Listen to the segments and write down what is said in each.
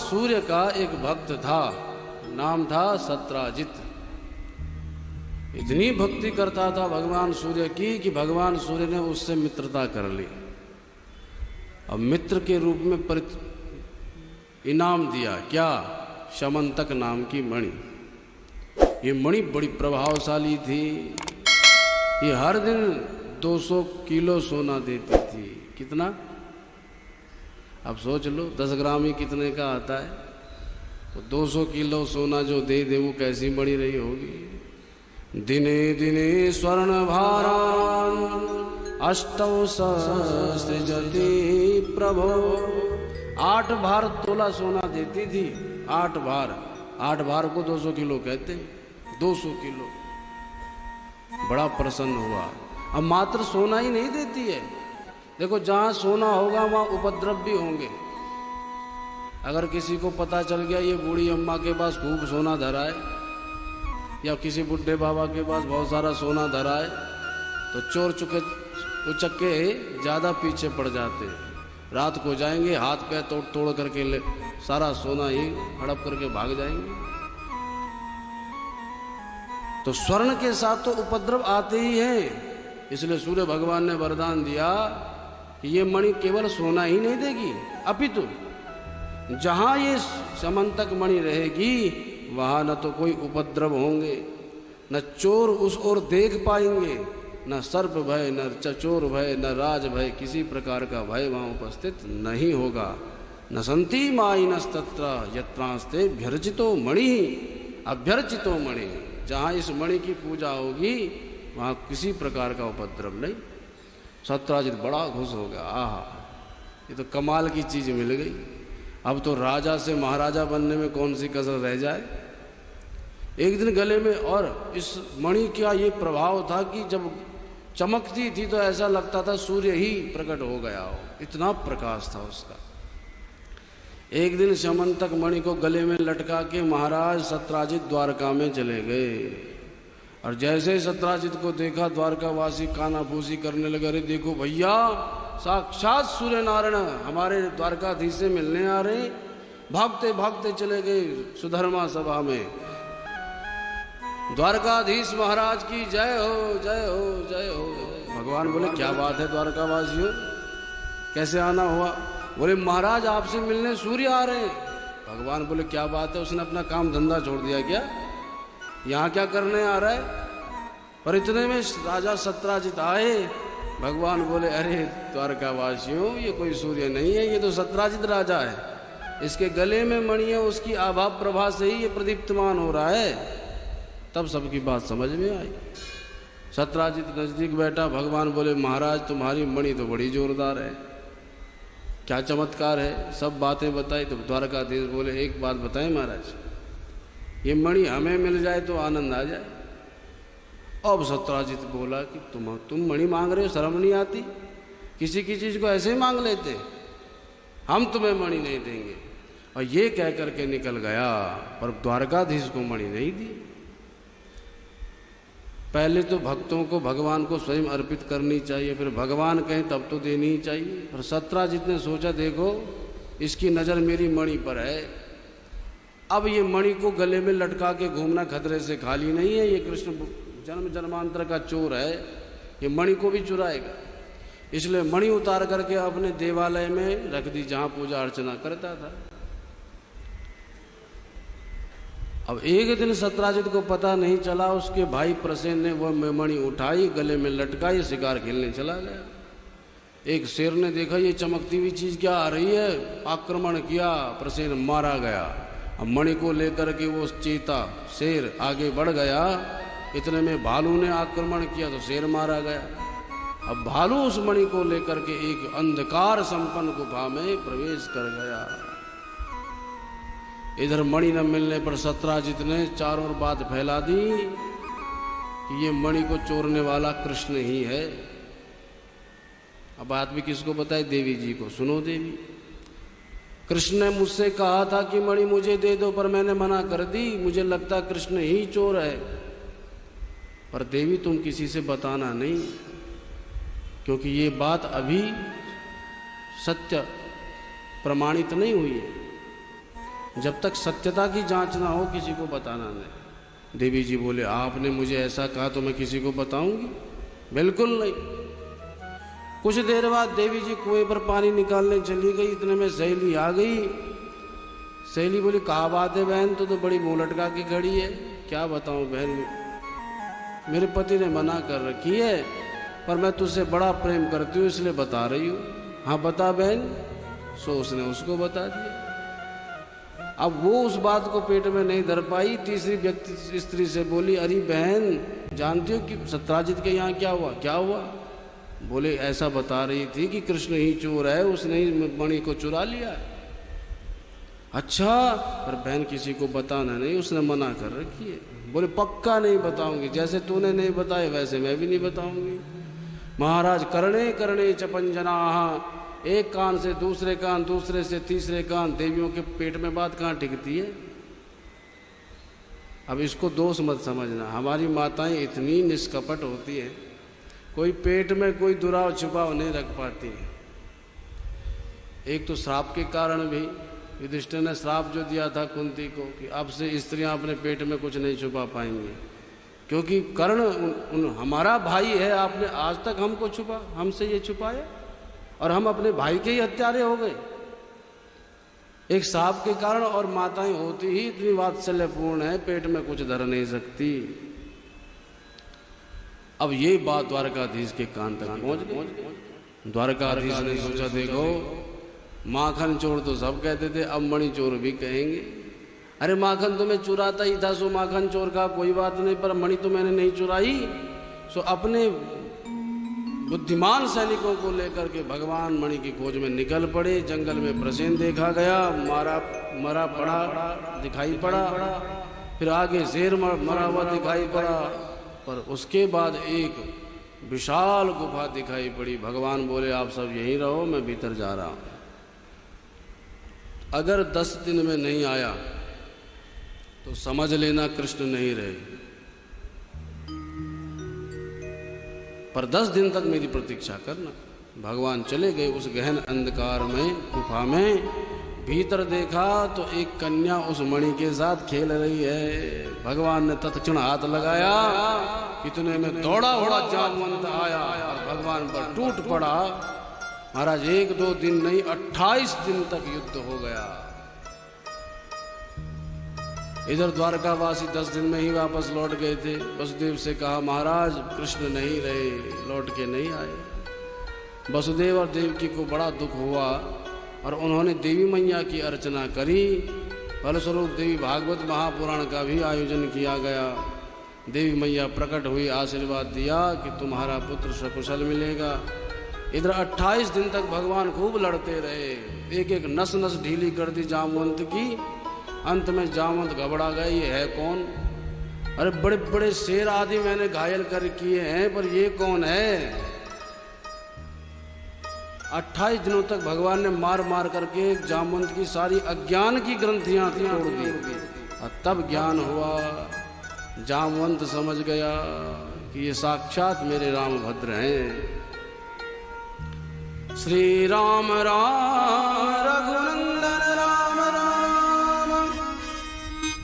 सूर्य का एक भक्त था, नाम था सत्राजित। इतनी भक्ति करता था भगवान सूर्य की कि भगवान सूर्य ने उससे मित्रता कर ली। अब मित्र के रूप में इनाम दिया, क्या? शमंतक नाम की मणि। ये मणि बड़ी प्रभावशाली थी। ये हर दिन 200 किलो सोना देती थी। कितना? अब सोच लो 10 ग्राम ही कितने का आता है, तो 200 किलो सोना जो दे दे वो कैसी मणि रही होगी। दिने दिने स्वर्ण भारान अष्टौ सृजति प्रभो। 8 भार तोला सोना देती थी। 8 भार को 200 किलो कहते हैं। 200 किलो। बड़ा प्रसन्न हुआ। अब मात्र सोना ही नहीं देती है, देखो जहां सोना होगा वहां उपद्रव भी होंगे। अगर किसी को पता चल गया ये बूढ़ी अम्मा के पास खूब सोना धरा है, या किसी बुढ़े बाबा के पास बहुत सारा सोना धरा है, तो चोर उचक्के ज़्यादा पीछे पड़ जाते हैं। रात को जाएंगे, हाथ पैर तोड़ तोड़ करके सारा सोना ही हड़प करके भाग जाएंगे। तो स्वर्ण के साथ तो उपद्रव आते ही हैं। इसलिए सूर्य भगवान ने वरदान दिया कि ये मणि केवल सोना ही नहीं देगी, अपितु जहां ये समंतक मणि रहेगी वहां न तो कोई उपद्रव होंगे, न चोर उस ओर देख पाएंगे, न सर्प भय, न चचोर भय, न राज भय, किसी प्रकार का भय वहां उपस्थित नहीं होगा। न संति माइनस्तत्र यत्रास्ते भ्यर्चितो मणि, अभ्यर्चितो मणि। जहाँ इस मणि की पूजा होगी वहाँ किसी प्रकार का उपद्रव नहीं। सत्राजित बड़ा खुश हो गया, आहा ये तो कमाल की चीज़ मिल गई। अब तो राजा से महाराजा बनने में कौन सी कसर रह जाए। एक दिन गले में, और इस मणि का ये प्रभाव था कि जब चमकती थी तो ऐसा लगता था सूर्य ही प्रकट हो गया हो, इतना प्रकाश था उसका। एक दिन समंतक मणि को गले में लटका के महाराज सत्राजित द्वारका में चले गए। और जैसे ही सत्राजित को देखा द्वारकावासी कानाफूसी करने लगे, अरे देखो भैया साक्षात सूर्य नारायण हमारे द्वारकाधीश से मिलने आ रहे। भागते भागते चले गए सुधर्मा सभा में। द्वारकाधीश महाराज की जय हो, जय हो, जय हो। भगवान बोले क्या बात है द्वारकावासियों, कैसे आना हुआ? बोले महाराज आपसे मिलने सूर्य आ रहे हैं। भगवान बोले क्या बात है, उसने अपना काम धंधा छोड़ दिया क्या? यहाँ क्या करने आ रहा है? पर इतने में राजा सत्राजित आए। भगवान बोले अरे द्वारकावासियों ये कोई सूर्य नहीं है, ये तो सत्राजित राजा है। इसके गले में मणि है, उसकी आभा प्रभा से ही ये प्रदीप्तमान हो रहा है। तब सबकी बात समझ में आई। सत्राजित नजदीक बैठा। भगवान बोले महाराज तुम्हारी मणि तो बड़ी जोरदार है, क्या चमत्कार है। सब बातें बताई। तो द्वारकाधीश बोले एक बात बताएं महाराज, ये मणि हमें मिल जाए तो आनंद आ जाए। अब सत्राजित बोला कि तुम मणि मांग रहे हो, शर्म नहीं आती? किसी की चीज को ऐसे ही मांग लेते, हम तुम्हें मणि नहीं देंगे। और ये कह करके निकल गया, पर द्वारकाधीश को मणि नहीं दी। पहले तो भक्तों को भगवान को स्वयं अर्पित करनी चाहिए, फिर भगवान कहें तब तो देनी ही चाहिए। और सत्राजित ने सोचा देखो इसकी नज़र मेरी मणि पर है, अब ये मणि को गले में लटका के घूमना खतरे से खाली नहीं है। ये कृष्ण जन्म जन्मांतर का चोर है, ये मणि को भी चुराएगा। इसलिए मणि उतार करके अपने देवालय में रख दी जहाँ पूजा अर्चना करता था। अब एक दिन सत्राजित को पता नहीं चला, उसके भाई प्रसेन ने वह मणि उठाई, गले में लटकाई, शिकार खेलने चला गया। एक शेर ने देखा ये चमकती हुई चीज क्या आ रही है, आक्रमण किया, प्रसेन मारा गया। अब मणि को लेकर के वो चीता शेर आगे बढ़ गया। इतने में भालू ने आक्रमण किया तो शेर मारा गया। अब भालू उस मणि को लेकर के एक अंधकार संपन्न गुफा में प्रवेश कर गया। इधर मणि न मिलने पर सत्राजित ने चारों ओर बात फैला दी कि ये मणि को चोरने वाला कृष्ण ही है। अब बात भी किसको बताए? देवी जी को। सुनो देवी, कृष्ण ने मुझसे कहा था कि मणि मुझे दे दो, पर मैंने मना कर दी। मुझे लगता कृष्ण ही चोर है। पर देवी तुम किसी से बताना नहीं, क्योंकि ये बात अभी सत्य प्रमाणित नहीं हुई है। जब तक सत्यता की जांच ना हो किसी को बताना नहीं। देवी जी बोले आपने मुझे ऐसा कहा तो मैं किसी को बताऊंगी? बिल्कुल नहीं। कुछ देर बाद देवी जी कुएं पर पानी निकालने चली गई, इतने में सहेली आ गई। सहेली बोली कहा बात है बहन, तो बड़ी मुंह लटका के खड़ी है। क्या बताऊं बहन, मेरे पति ने मना कर रखी है, पर मैं तुझसे बड़ा प्रेम करती हूँ इसलिए बता रही हूँ। हाँ बता बहन। सो उसने उसको बता दिया। अब वो उस बात को पेट में नहीं धर पाई, तीसरी व्यक्ति स्त्री से बोली अरे बहन जानती हो कि सत्राजित के यहाँ क्या हुआ? क्या हुआ? बोले ऐसा बता रही थी कि कृष्ण ही चोर है, उसने ही मणि को चुरा लिया है। अच्छा, पर बहन किसी को बताना नहीं, उसने मना कर रखी है। बोले पक्का नहीं बताऊंगी, जैसे तूने नहीं बताए वैसे मैं भी नहीं बताऊंगी। महाराज करणे करणे चपंजनाः, एक कान से दूसरे कान, दूसरे से तीसरे कान। देवियों के पेट में बात कहाँ टिकती है? अब इसको दोष मत समझना, हमारी माताएं इतनी निष्कपट होती हैं, कोई पेट में कोई दुराव छुपाव नहीं रख पाती। एक तो श्राप के कारण भी युधिष्ठिर ने श्राप जो दिया था कुंती को कि अब से स्त्रियां अपने पेट में कुछ नहीं छुपा पाएंगी, क्योंकि कर्ण हमारा भाई है, आपने आज तक हमको छुपा, हमसे ये छुपाया और हम अपने भाई के ही हत्यारे हो गए एक श्राप के कारण। और माताएं होती ही इतनी वात्सल्यपूर्ण है, पेट में कुछ धर नहीं सकती। अब ये बात द्वारकाधीश के कान तक पहुंच गई। द्वारकाधीश ने सोचा देखो माखन चोर तो सब कहते थे, अब मणि चोर भी कहेंगे। अरे माखन तो मैं चुराता ही था, सो माखन चोर का कोई बात नहीं, पर मणि तो मैंने नहीं चुराई। सो अपने बुद्धिमान सैनिकों को लेकर के भगवान मणि की खोज में निकल पड़े। जंगल में प्रसेन देखा गया, मरा पड़ा दिखाई पड़ा, फिर आगे शेर मरा हुआ दिखाई पड़ा, पर उसके बाद एक विशाल गुफा दिखाई पड़ी। भगवान बोले आप सब यहीं रहो, मैं भीतर जा रहा हूं। अगर 10 दिन में नहीं आया तो समझ लेना कृष्ण नहीं रहे, पर 10 दिन तक मेरी प्रतीक्षा करना। भगवान चले गए उस गहन अंधकार में गुफा में। भीतर देखा तो एक कन्या उस मणि के साथ खेल रही है। भगवान ने तत्क्षण हाथ लगाया, कितने में दौड़ा हुआ जामवंत आया और भगवान पर टूट पड़ा। महाराज 1-2 दिन नहीं 28 दिन तक युद्ध हो गया। इधर द्वारकावासी 10 दिन में ही वापस लौट गए थे। वसुदेव से कहा महाराज कृष्ण नहीं रहे, लौट के नहीं आए। वसुदेव और देवकी को बड़ा दुख हुआ और उन्होंने देवी मैया की अर्चना करी। फलस्वरूप देवी भागवत महापुराण का भी आयोजन किया गया। देवी मैया प्रकट हुई, आशीर्वाद दिया कि तुम्हारा पुत्र सकुशल मिलेगा। इधर 28 दिन तक भगवान खूब लड़ते रहे, एक एक नस नस ढीली कर दी जामवंत की। अंत में जामवंत घबरा गए, ये है कौन? अरे बड़े बड़े शेर आदि मैंने घायल कर किए हैं, पर ये कौन है? 28 दिनों तक भगवान ने मार मार करके जामवंत की सारी अज्ञान की ग्रंथियां तोड़ दी और तब ज्ञान हुआ। जामवंत समझ गया कि ये साक्षात मेरे रामभद्र हैं। श्री राम राम रघुनंदन राम राम,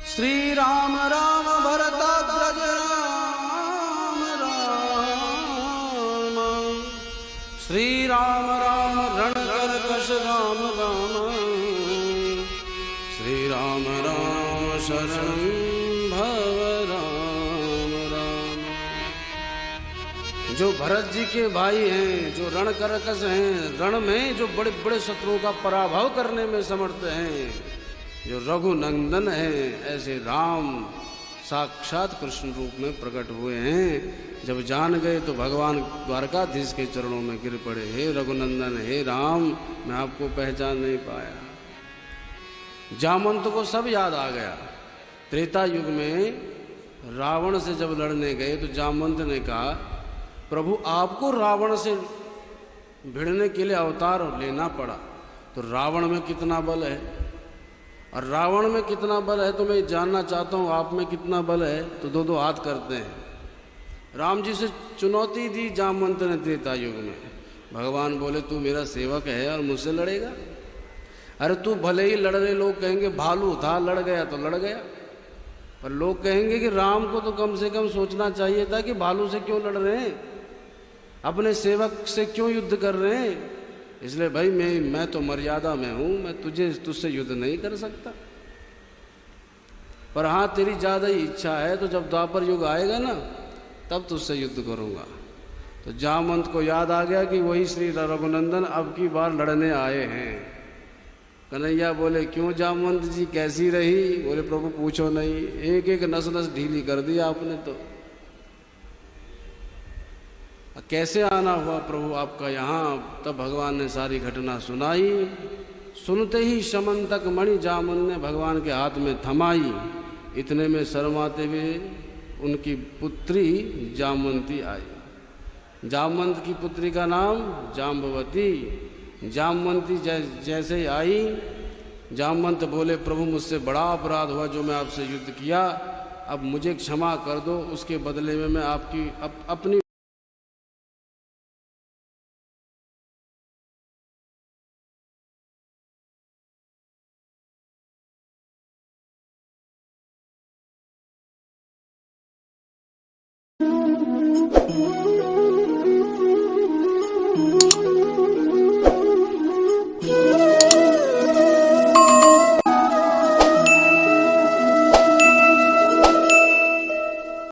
श्री राम राम भरताग्रज राम राम, श्री राम राम रणकर्कश राम राम, श्री राम राम शरणं भव राम राम। जो भरत जी के भाई हैं, जो रणकर्कश हैं, रण में जो बड़े बड़े शत्रुओं का पराभव करने में समर्थ हैं, जो रघुनंदन हैं, ऐसे राम साक्षात कृष्ण रूप में प्रकट हुए हैं। जब जान गए तो भगवान द्वारकाधीश के चरणों में गिर पड़े, हे रघुनंदन, हे राम, मैं आपको पहचान नहीं पाया। जामवंत को सब याद आ गया। त्रेता युग में रावण से जब लड़ने गए तो जामवंत ने कहा प्रभु आपको रावण से भिड़ने के लिए अवतार लेना पड़ा, तो रावण में कितना बल है और रावण में कितना बल है तो मैं जानना चाहता हूँ, आप में कितना बल है? तो 2-2 हाथ करते हैं। राम जी से चुनौती दी जामवंत ने त्रेता युग में। भगवान बोले तू मेरा सेवक है और मुझसे लड़ेगा? अरे तू भले ही लड़ रहे, लोग कहेंगे भालू था लड़ गया तो लड़ गया, पर लोग कहेंगे कि राम को तो कम से कम सोचना चाहिए था कि भालू से क्यों लड़ रहे हैं, अपने सेवक से क्यों युद्ध कर रहे हैं। इसलिए भाई मैं तो मर्यादा में हूं, मैं तुझसे युद्ध नहीं कर सकता। पर हाँ तेरी ज़्यादा ही इच्छा है तो जब द्वापर युग आएगा ना तब तुझसे युद्ध करूँगा। तो जामवंत को याद आ गया कि वही श्री रघुनंदन अब की बार लड़ने आए हैं। कन्हैया बोले क्यों जामवंत जी कैसी रही? बोले प्रभु पूछो नहीं, एक एक नस नस ढीली कर दिया आपने तो। कैसे आना हुआ प्रभु आपका यहाँ? तब भगवान ने सारी घटना सुनाई। सुनते ही शमंतक मणि जामुन ने भगवान के हाथ में थमाई। इतने में शर्माते हुए उनकी पुत्री जामवंती आई। जामवंत की पुत्री का नाम जाम्बवती। जामवंती जैसे ही आई, जामवंत बोले प्रभु मुझसे बड़ा अपराध हुआ जो मैं आपसे युद्ध किया, अब मुझे क्षमा कर दो, उसके बदले में मैं आपकी अपनी